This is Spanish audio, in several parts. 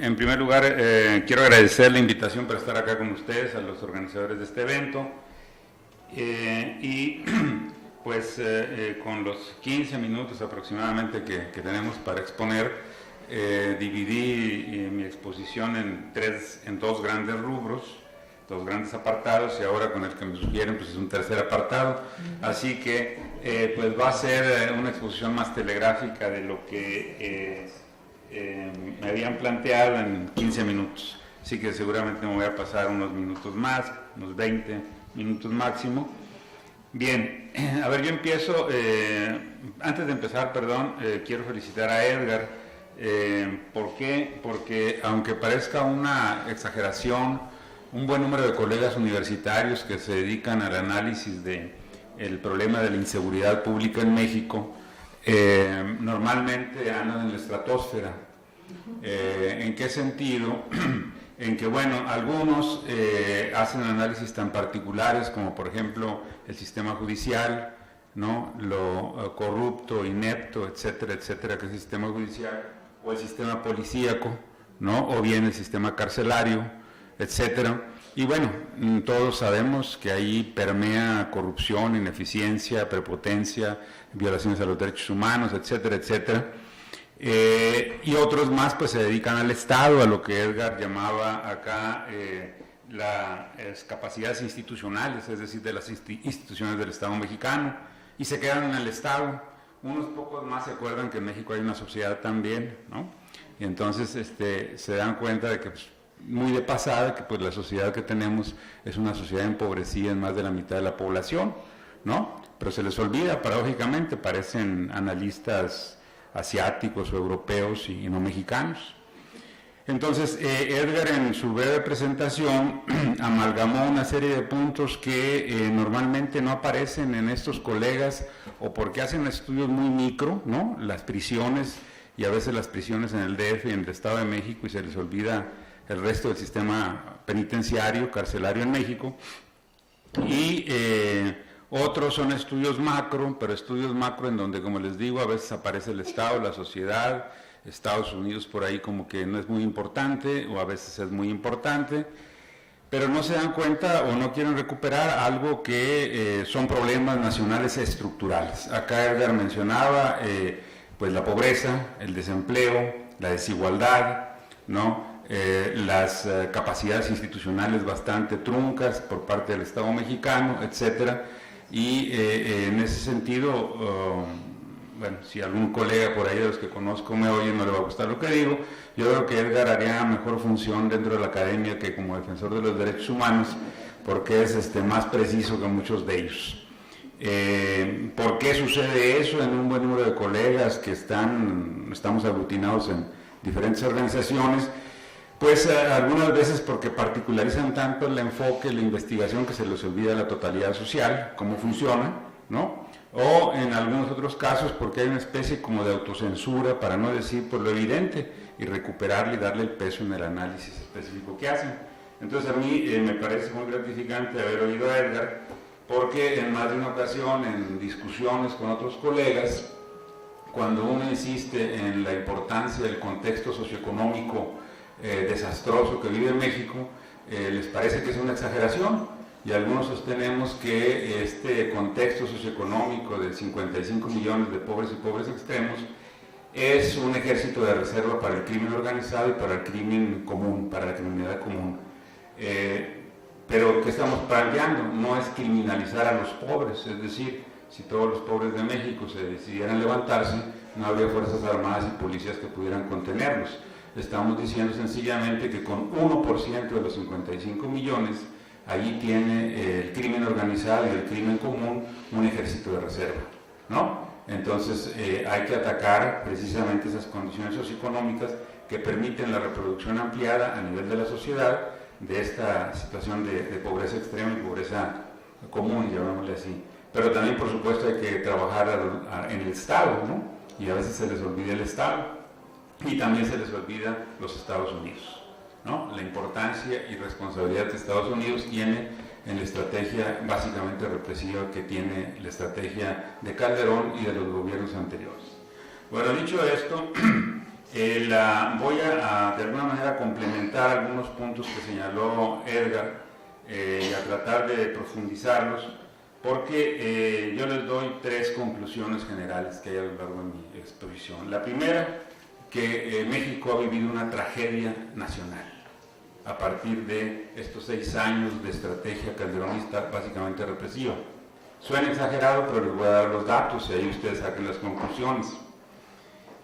En primer lugar, quiero agradecer la invitación para estar acá con ustedes, a los organizadores de este evento, y pues con los 15 minutos aproximadamente que tenemos para exponer, dividí mi exposición en dos grandes rubros, dos grandes apartados, y ahora con el que me sugieren pues es un tercer apartado, así que pues va a ser una exposición más telegráfica de lo que me habían planteado en 15 minutos, así que seguramente me voy a pasar unos minutos más, unos 20 minutos máximo. Bien, a ver, yo empiezo, antes de empezar, perdón, quiero felicitar a Edgar. ¿Por qué? Porque aunque parezca una exageración, un buen número de colegas universitarios que se dedican al análisis del problema de la inseguridad pública en México, normalmente andan en la estratosfera. ¿En qué sentido? En que, bueno, algunos hacen análisis tan particulares como, por ejemplo, el sistema judicial, ¿no? Lo corrupto, inepto, etcétera, etcétera, que es el sistema judicial, o el sistema policíaco, ¿no? O bien el sistema carcelario, etcétera. Y bueno, todos sabemos que ahí permea corrupción, ineficiencia, prepotencia, violaciones a los derechos humanos, etcétera, etcétera. Y otros más pues se dedican al Estado, a lo que Edgar llamaba acá las capacidades institucionales, es decir, de las instituciones del Estado mexicano, y se quedan en el Estado. Unos pocos más se acuerdan que en México hay una sociedad también, ¿no? Y entonces se dan cuenta de que pues, muy de pasada, que pues la sociedad que tenemos es una sociedad empobrecida en más de la mitad de la población, ¿no? Pero se les olvida, paradójicamente, parecen analistas asiáticos o europeos y no mexicanos. Entonces, Edgar en su breve presentación amalgamó una serie de puntos que normalmente no aparecen en estos colegas, o porque hacen estudios muy micro, ¿no? Las prisiones, y a veces las prisiones en el DF y en el Estado de México, y se les olvida el resto del sistema penitenciario, carcelario en México, y otros son estudios macro, pero estudios macro en donde, como les digo, a veces aparece el Estado, la sociedad, Estados Unidos por ahí como que no es muy importante, o a veces es muy importante, pero no se dan cuenta o no quieren recuperar algo que son problemas nacionales estructurales. Acá Edgar mencionaba pues la pobreza, el desempleo, la desigualdad, ¿no? Las capacidades institucionales bastante truncas por parte del Estado mexicano, etcétera. Y en ese sentido, bueno, si algún colega por ahí de los que conozco me oye, no le va a gustar lo que digo, yo creo que Edgar haría mejor función dentro de la academia que como defensor de los derechos humanos, porque es más preciso que muchos de ellos. ¿Por qué sucede eso en un buen número de colegas que estamos aglutinados en diferentes organizaciones? Pues algunas veces porque particularizan tanto el enfoque, la investigación, que se les olvida la totalidad social, cómo funciona, ¿no? O en algunos otros casos porque hay una especie como de autocensura, para no decir por lo evidente, y recuperarle y darle el peso en el análisis específico que hacen. Entonces a mí me parece muy gratificante haber oído a Edgar, porque en más de una ocasión, en discusiones con otros colegas, cuando uno insiste en la importancia del contexto socioeconómico desastroso que vive México, les parece que es una exageración, y algunos sostenemos que este contexto socioeconómico de 55 millones de pobres y pobres extremos es un ejército de reserva para el crimen organizado y para el crimen común, para la criminalidad común. Pero ¿qué estamos planteando? No es criminalizar a los pobres, es decir, si todos los pobres de México se decidieran levantarse, no habría fuerzas armadas y policías que pudieran contenerlos. Estamos diciendo sencillamente que con 1% de los 55 millones, allí tiene el crimen organizado y el crimen común un ejército de reserva, ¿no? Entonces hay que atacar precisamente esas condiciones socioeconómicas que permiten la reproducción ampliada a nivel de la sociedad de esta situación de pobreza extrema y pobreza común, llamémosle así. Pero también, por supuesto, hay que trabajar en el Estado, ¿no? Y a veces se les olvida el Estado y también se les olvida los Estados Unidos, ¿no? La importancia y responsabilidad de Estados Unidos tiene en la estrategia básicamente represiva que tiene la estrategia de Calderón y de los gobiernos anteriores. Bueno, dicho esto, voy a de alguna manera complementar algunos puntos que señaló Edgar y a tratar de profundizarlos, porque yo les doy 3 conclusiones generales que hay a lo largo de mi exposición. La primera, que México ha vivido una tragedia nacional a partir de estos 6 años de estrategia calderonista básicamente represiva. Suena exagerado, pero les voy a dar los datos y ahí ustedes saquen las conclusiones.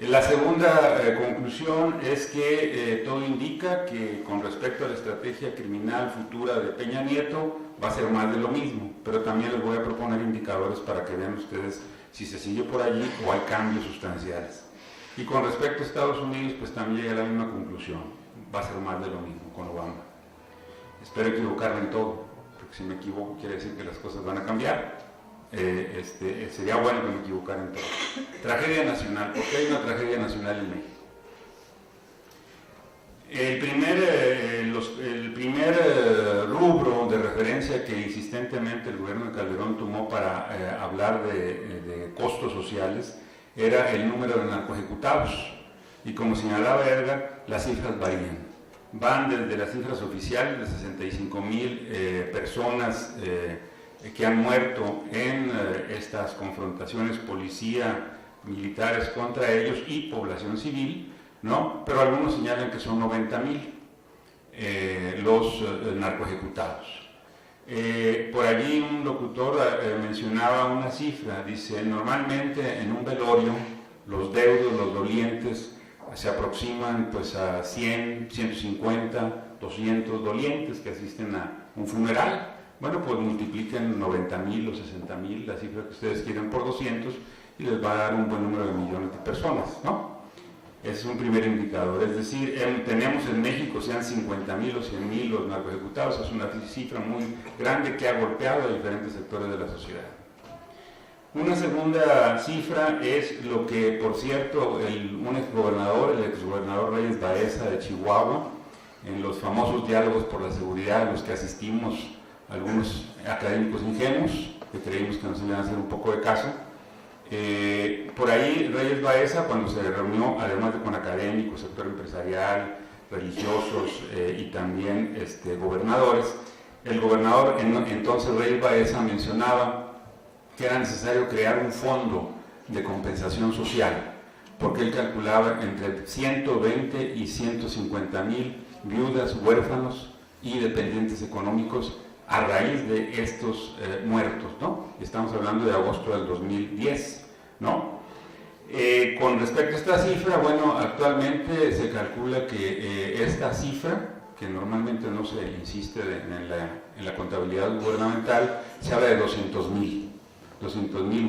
La segunda conclusión es que todo indica que con respecto a la estrategia criminal futura de Peña Nieto va a ser más de lo mismo, pero también les voy a proponer indicadores para que vean ustedes si se sigue por allí o hay cambios sustanciales. Y con respecto a Estados Unidos, pues también llega a la misma conclusión, va a ser más de lo mismo con Obama. Espero equivocarme en todo, porque si me equivoco quiere decir que las cosas van a cambiar. Sería bueno que me equivocara en todo. Tragedia nacional. ¿Por qué hay una tragedia nacional en México? El primer rubro de referencia que insistentemente el gobierno de Calderón tomó para hablar de costos sociales era el número de narcoejecutados. Y como señalaba Edgar, las cifras varían. Van desde las cifras oficiales de 65,000 personas que han muerto en estas confrontaciones policía-militares contra ellos y población civil, ¿no? Pero algunos señalan que son 90,000 los narcoejecutados. Por allí un locutor mencionaba una cifra, dice, normalmente en un velorio los deudos, los dolientes, se aproximan pues a 100, 150, 200 dolientes que asisten a un funeral. Bueno, pues multipliquen 90,000 o 60,000, la cifra que ustedes quieran, por 200 y les va a dar un buen número de millones de personas, ¿no? Ese es un primer indicador. Es decir, tenemos en México, sean 50,000 o 100,000 los narcoejecutados, es una cifra muy grande que ha golpeado a diferentes sectores de la sociedad. Una segunda cifra es lo que, por cierto, un exgobernador, el exgobernador Reyes Baeza de Chihuahua, en los famosos diálogos por la seguridad a los que asistimos algunos académicos ingenuos, que creímos que nos iban a hacer un poco de caso. Por ahí Reyes Baeza, cuando se reunió, además de con académicos, sector empresarial, religiosos y también gobernadores, el gobernador entonces Reyes Baeza mencionaba que era necesario crear un fondo de compensación social, porque él calculaba entre 120 y 150,000 viudas, huérfanos y dependientes económicos a raíz de estos muertos, ¿no? Estamos hablando de agosto del 2010, ¿no? Con respecto a esta cifra, bueno, actualmente se calcula que esta cifra, que normalmente no se insiste en la contabilidad gubernamental, se habla de 200,000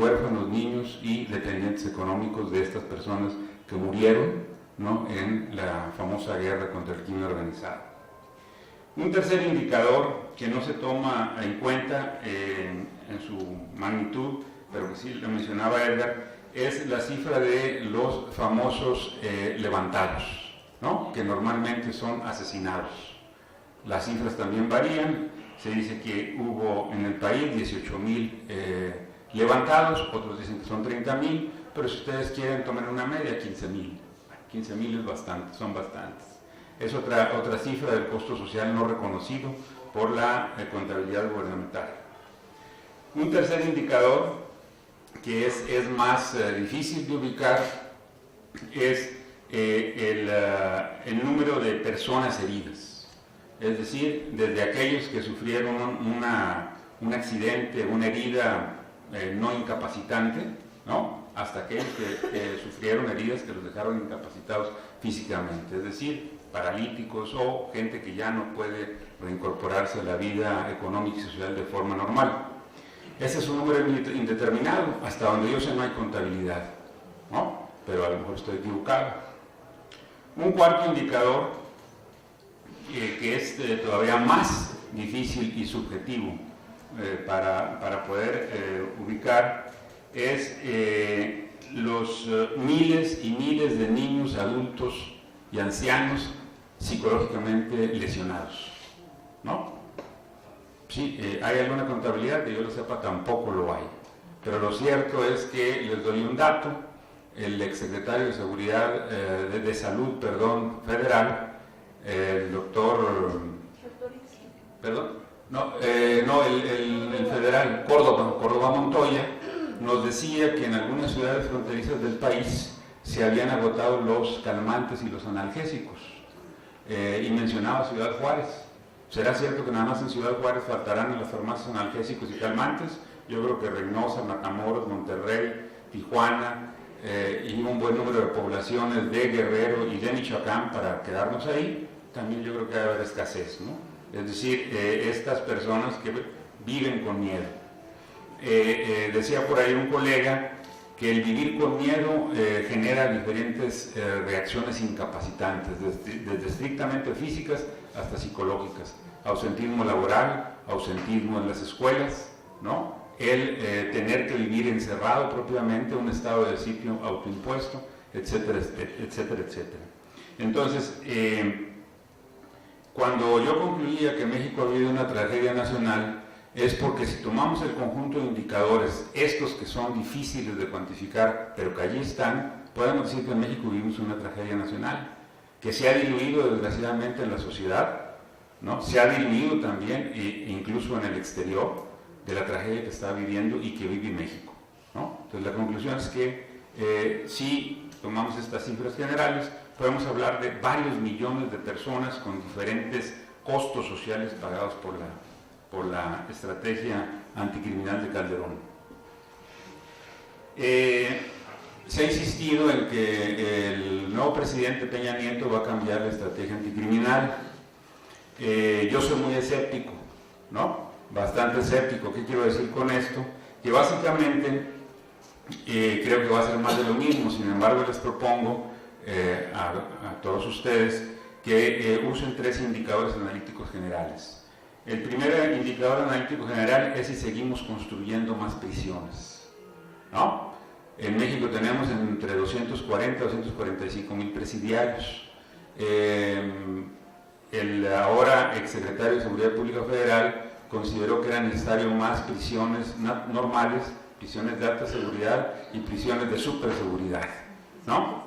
huérfanos, niños y dependientes económicos de estas personas que murieron, ¿no?, en la famosa guerra contra el crimen organizado. Un tercer indicador que no se toma en cuenta en su magnitud, pero que sí lo mencionaba Edgar, es la cifra de los famosos levantados, ¿no?, que normalmente son asesinados. Las cifras también varían. Se dice que hubo en el país 18,000 levantados, otros dicen que son 30,000, pero si ustedes quieren tomar una media, 15,000. 15,000 es bastante, son bastantes. Es otra cifra del costo social no reconocido por la contabilidad gubernamental. Un tercer indicador que es más difícil de ubicar es el número de personas heridas. Es decir, desde aquellos que sufrieron un accidente, una herida no incapacitante, ¿no?, hasta aquellos que sufrieron heridas que los dejaron incapacitados físicamente, es decir, paralíticos o gente que ya no puede reincorporarse a la vida económica y social de forma normal. Ese es un número indeterminado, hasta donde yo sé no hay contabilidad, ¿no? Pero a lo mejor estoy equivocado. Un cuarto indicador, que es todavía más difícil y subjetivo para poder ubicar, es los miles y miles de niños, adultos y ancianos psicológicamente lesionados, ¿no? Sí, ¿hay alguna contabilidad? Que yo lo sepa, tampoco lo hay. Pero lo cierto es que, les doy un dato, el exsecretario de Seguridad, de Salud, federal, el doctor... ¿Perdón? No, el federal, Córdoba Montoya, nos decía que en algunas ciudades fronterizas del país se habían agotado los calmantes y los analgésicos, y mencionaba Ciudad Juárez. ¿Será cierto que nada más en Ciudad Juárez faltarán en las farmacias analgésicos y calmantes? Yo creo que Reynosa, Matamoros, Monterrey, Tijuana, y un buen número de poblaciones de Guerrero y de Michoacán, para quedarnos ahí, también yo creo que va a haber escasez, ¿no? Es decir, estas personas que viven con miedo. Decía por ahí un colega que el vivir con miedo genera diferentes reacciones incapacitantes, desde estrictamente físicas hasta psicológicas. Ausentismo laboral, ausentismo en las escuelas, ¿no? El tener que vivir encerrado propiamente, un estado de sitio autoimpuesto, etcétera, etcétera, etcétera. Entonces, cuando yo concluía que México ha vivido una tragedia nacional, es porque si tomamos el conjunto de indicadores, estos que son difíciles de cuantificar, pero que allí están, podemos decir que en México vivimos una tragedia nacional, que se ha diluido desgraciadamente en la sociedad, ¿no? Se ha diluido también, incluso en el exterior, de la tragedia que está viviendo y que vive México, ¿no? Entonces la conclusión es que si tomamos estas cifras generales, podemos hablar de varios millones de personas con diferentes costos sociales pagados por la estrategia anticriminal de Calderón. Se ha insistido en que el nuevo presidente Peña Nieto va a cambiar la estrategia anticriminal. Yo soy muy escéptico, ¿no? Bastante escéptico. ¿Qué quiero decir con esto? Que básicamente creo que va a ser más de lo mismo. Sin embargo, les propongo a todos ustedes que usen 3 indicadores analíticos generales. El primer indicador analítico general es si seguimos construyendo más prisiones, ¿no? En México tenemos entre 240 y 245 mil presidiarios. El ahora exsecretario de Seguridad Pública Federal consideró que era necesario más prisiones normales, prisiones de alta seguridad y prisiones de superseguridad, ¿no?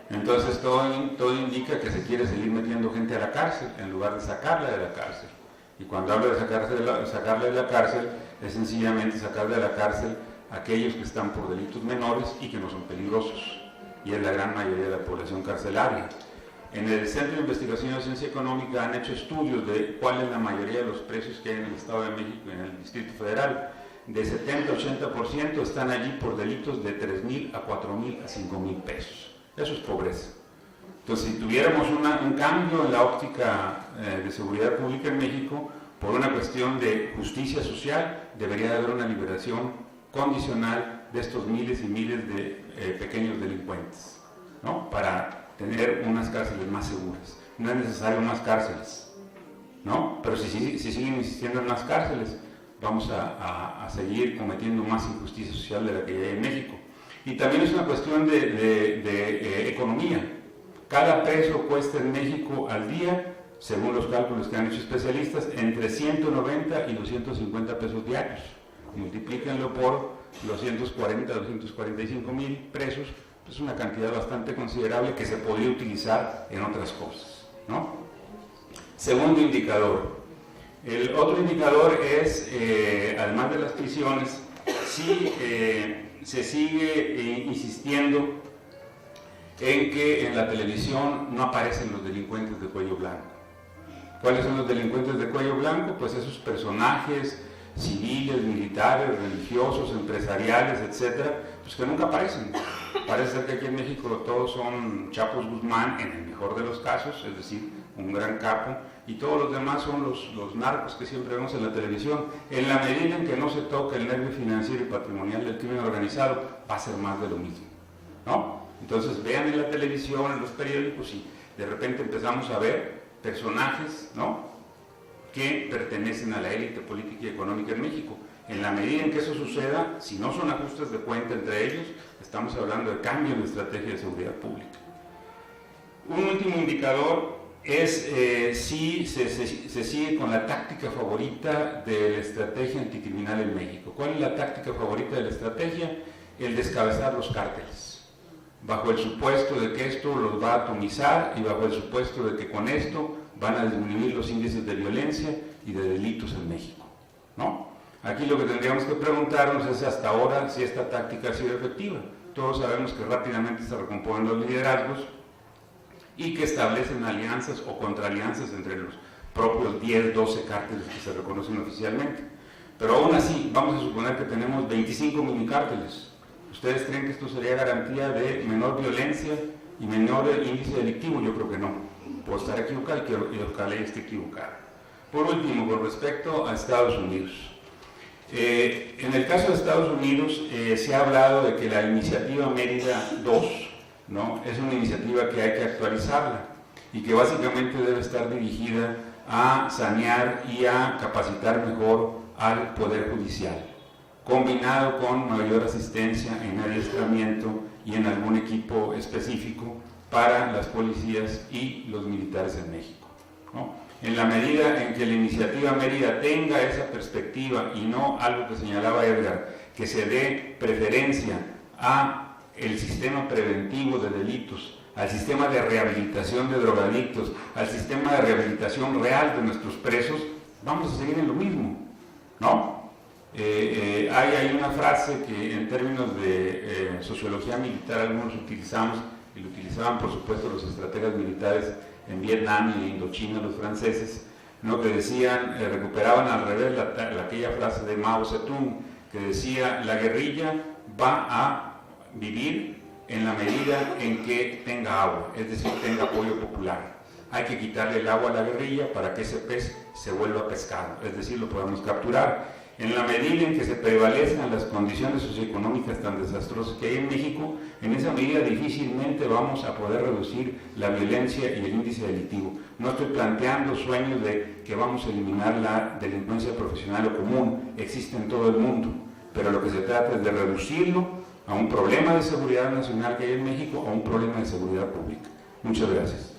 Entonces todo indica que se quiere seguir metiendo gente a la cárcel en lugar de sacarla de la cárcel. Y cuando hablo de sacarla de la cárcel, es sencillamente sacar de la cárcel a aquellos que están por delitos menores y que no son peligrosos, y es la gran mayoría de la población carcelaria. En el Centro de Investigación de Ciencia Económica han hecho estudios de cuál es la mayoría de los presos que hay en el Estado de México y en el Distrito Federal. De 70 a 80% están allí por delitos de 3,000 a 4,000 a 5,000 pesos. Eso es pobreza. Entonces, si tuviéramos un cambio en la óptica de seguridad pública en México, por una cuestión de justicia social, debería haber una liberación condicional de estos miles y miles de pequeños delincuentes, ¿no? Para tener unas cárceles más seguras. No es necesario más cárceles, ¿no? Pero si siguen insistiendo en más cárceles, vamos a seguir cometiendo más injusticia social de la que ya hay en México. Y también es una cuestión de economía. Cada preso cuesta en México al día, según los cálculos que han hecho especialistas, entre 190 y 250 pesos diarios. Multiplíquenlo por 240 a 245 mil presos, es una cantidad bastante considerable que se podría utilizar en otras cosas, ¿no? Segundo indicador. El otro indicador es, además de las prisiones, si se sigue insistiendo en que en la televisión no aparecen los delincuentes de cuello blanco. ¿Cuáles son los delincuentes de cuello blanco? Pues esos personajes civiles, militares, religiosos, empresariales, etcétera, pues que nunca aparecen. Parece ser que aquí en México todos son Chapos Guzmán, en el mejor de los casos, es decir, un gran capo, y todos los demás son los narcos que siempre vemos en la televisión. En la medida en que no se toque el nervio financiero y patrimonial del crimen organizado, va a ser más de lo mismo, ¿no? Entonces vean en la televisión, en los periódicos, y de repente empezamos a ver personajes, ¿no?, que pertenecen a la élite política y económica en México. En la medida en que eso suceda, si no son ajustes de cuenta entre ellos, estamos hablando de cambio de estrategia de seguridad pública. Un último indicador es si se sigue con la táctica favorita de la estrategia anticriminal en México. ¿Cuál es la táctica favorita de la estrategia? El descabezar los cárteles, bajo el supuesto de que esto los va a atomizar y bajo el supuesto de que con esto van a disminuir los índices de violencia y de delitos en México, ¿no? Aquí lo que tendríamos que preguntarnos es hasta ahora si esta táctica ha sido efectiva. Todos sabemos que rápidamente se recomponen los liderazgos y que establecen alianzas o contraalianzas entre los propios 10, 12 cárteles que se reconocen oficialmente. Pero aún así, vamos a suponer que tenemos 25 minicárteles. ¿Ustedes creen que esto sería garantía de menor violencia y menor índice delictivo? Yo creo que no. Puedo estar equivocado y que la ley esté equivocada. Por último, con respecto a Estados Unidos. En el caso de Estados Unidos se ha hablado de que la iniciativa Mérida 2, ¿no?, es una iniciativa que hay que actualizarla y que básicamente debe estar dirigida a sanear y a capacitar mejor al Poder Judicial, combinado con mayor asistencia en adiestramiento y en algún equipo específico para las policías y los militares en México, ¿no? En la medida en que la iniciativa Mérida tenga esa perspectiva y no algo que señalaba Edgar, que se dé preferencia a el sistema preventivo de delitos, al sistema de rehabilitación de drogadictos, al sistema de rehabilitación real de nuestros presos, vamos a seguir en lo mismo, ¿no? Hay una frase que en términos de sociología militar algunos utilizamos, y lo utilizaban por supuesto los estrategas militares en Vietnam y en Indochina, los franceses, ¿no?, que decían, recuperaban al revés aquella frase de Mao Zedong, que decía: la guerrilla va a vivir en la medida en que tenga agua, es decir, tenga apoyo popular. Hay que quitarle el agua a la guerrilla para que ese pez se vuelva pescado, es decir, lo podamos capturar. En la medida en que se prevalezcan las condiciones socioeconómicas tan desastrosas que hay en México, en esa medida difícilmente vamos a poder reducir la violencia y el índice delictivo. No estoy planteando sueños de que vamos a eliminar la delincuencia profesional o común, existe en todo el mundo, pero lo que se trata es de reducirlo a un problema de seguridad nacional que hay en México, a un problema de seguridad pública. Muchas gracias.